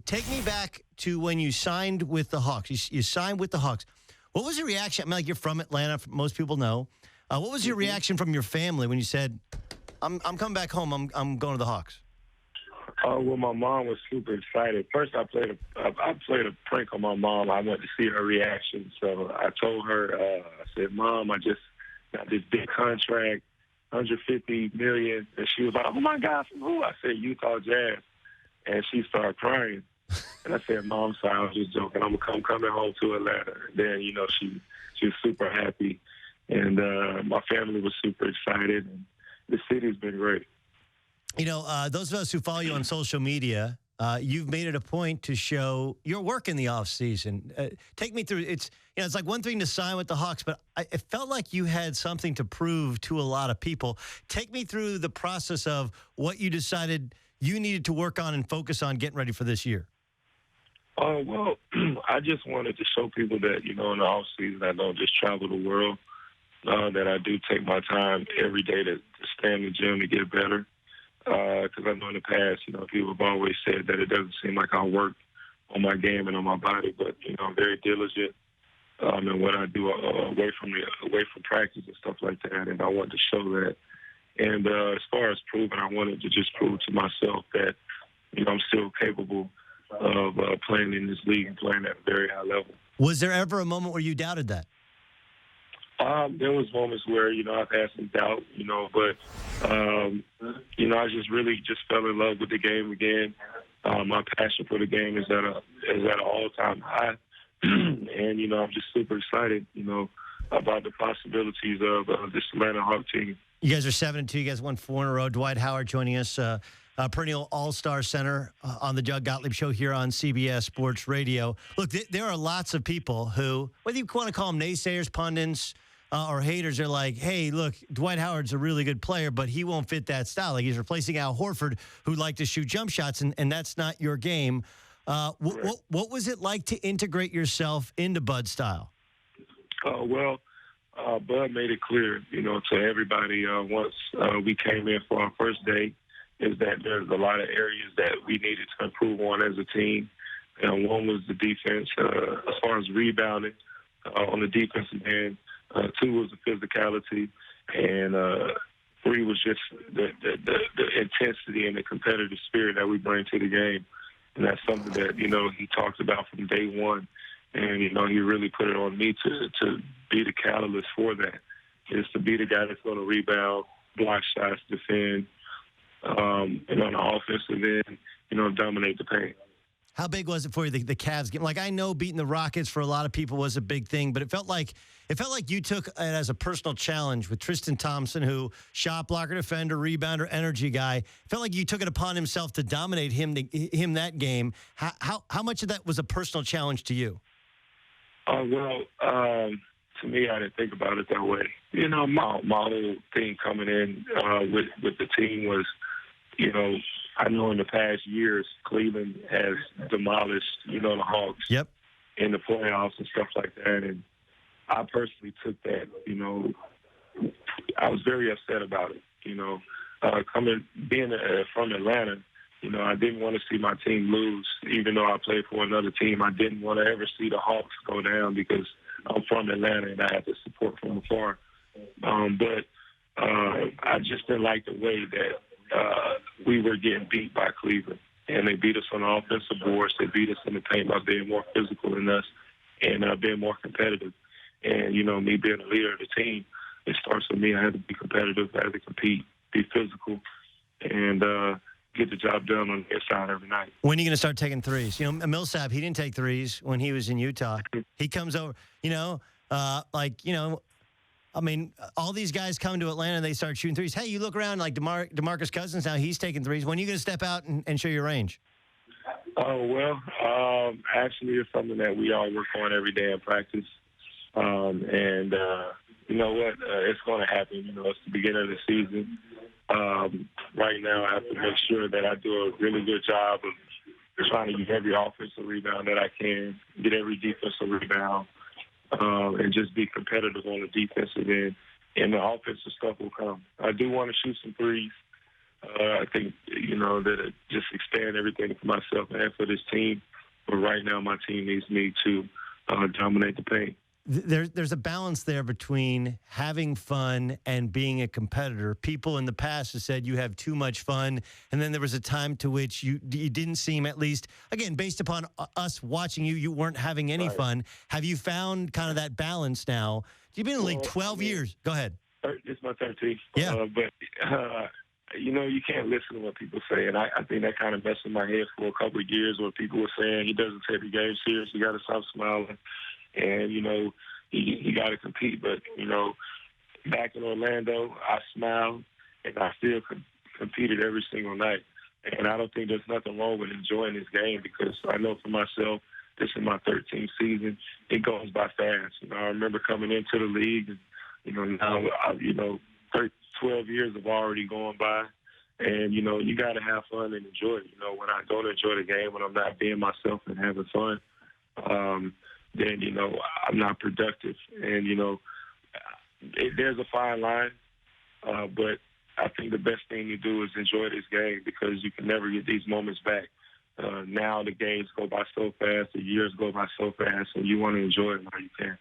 Take me back to when you signed with the Hawks. You signed with the Hawks. What was your reaction? I mean, like, you're from Atlanta. Most people know. What was your reaction from your family when you said, "I'm coming back home. I'm going to the Hawks"? Well, my mom was super excited. First, I played a prank on my mom. I wanted to see her reaction, so I told her, I said, "Mom, I just got this big contract, $150 million," and she was like, "Oh my God, from who?" I said, "Utah Jazz," and she started crying. And I said, "Mom, sorry, I was just joking. I'm coming home to Atlanta." And then, she was super happy, and my family was super excited. And the city's been great. Those of us who follow you on social media, you've made it a point to show your work in the off season. Take me through. It's like one thing to sign with the Hawks, but it felt like you had something to prove to a lot of people. Take me through the process of what you decided you needed to work on and focus on getting ready for this year. Well, I just wanted to show people that, in the off season, I don't just travel the world, that I do take my time every day to stay in the gym to get better. Because I know in the past, people have always said that it doesn't seem like I work on my game and on my body, but, I'm very diligent in what I do away from practice and stuff like that, and I wanted to show that. And as far as proving, I wanted to just prove to myself that, I'm still capable of playing in this league and playing at a very high level. Was there ever a moment where you doubted that? There was moments where, I've had some doubt, but, I just really just fell in love with the game again. My passion for the game is at an all-time high. And, I'm just super excited, about the possibilities of this Atlanta Hawk team. You guys are 7-2. You guys won 4 in a row. Dwight Howard joining us, perennial all-star center on the Doug Gottlieb Show here on CBS Sports Radio. Look, there are lots of people who, whether you want to call them naysayers, pundits, or haters, are like, hey, look, Dwight Howard's a really good player, but he won't fit that style. Like, he's replacing Al Horford, who'd like to shoot jump shots, and that's not your game. What was it like to integrate yourself into Bud's style? Well, Bud made it clear, to everybody once we came in for our first day, is that there's a lot of areas that we needed to improve on as a team. And one was the defense, as far as rebounding on the defensive end. 2 was the physicality, and 3 was just the intensity and the competitive spirit that we bring to the game. And that's something that, he talked about from day one. And, he really put it on me to be the catalyst for that, is to be the guy that's going to rebound, block shots, defend, and on the offensive end, dominate the paint. How big was it for you, the Cavs game? Like, I know beating the Rockets for a lot of people was a big thing, but it felt like you took it as a personal challenge with Tristan Thompson, who shot blocker, defender, rebounder, energy guy. It felt like you took it upon himself to dominate him that game. How much of that was a personal challenge to you? To me, I didn't think about it that way. My whole thing coming in with the team was, I know in the past years, Cleveland has demolished, the Hawks in the playoffs and stuff like that. And I personally took that, I was very upset about it, being from Atlanta, I didn't want to see my team lose, even though I played for another team. I didn't want to ever see the Hawks go down because I'm from Atlanta and I had to support from afar. But I just didn't like the way that we were getting beat by Cleveland. And they beat us on the offensive boards. They beat us in the paint by being more physical than us and being more competitive. And, me being the leader of the team, it starts with me. I had to be competitive. I had to compete, be physical, and get the job done on the inside every night. When are you going to start taking threes? Millsap, he didn't take threes when he was in Utah. He comes over, all these guys come to Atlanta and they start shooting threes. Hey, you look around like DeMarcus Cousins now, he's taking threes. When are you going to step out and show your range? Actually, it's something that we all work on every day in practice. You know what? It's going to happen. It's the beginning of the season. Right now, I have to make sure that I do a really good job of trying to get every offensive rebound that I can, get every defensive rebound, and just be competitive on the defensive end. And the offensive stuff will come. I do want to shoot some threes. I think, that it just expand everything for myself and for this team. But right now, my team needs me to dominate the paint. There's a balance there between having fun and being a competitor. People in the past have said you have too much fun, and then there was a time to which you didn't seem, at least, again, based upon us watching you, you weren't having any fun. Have you found kind of that balance now? You've been in the league 12 years. Go ahead. This is my 13th. Yeah. You can't listen to what people say, and I think that kind of messed with my head for a couple of years where people were saying he doesn't take the game serious. You got to stop smiling. And, you got to compete. But, back in Orlando, I smiled, and I still competed every single night. And I don't think there's nothing wrong with enjoying this game because I know for myself, this is my 13th season. It goes by fast. I remember coming into the league, and, now, 12 years have already gone by. And, you got to have fun and enjoy it. When I don't enjoy the game, when I'm not being myself and having fun, then, I'm not productive. And, there's a fine line, but I think the best thing to do is enjoy this game because you can never get these moments back. Now the games go by so fast, the years go by so fast, and you want to enjoy it while you can.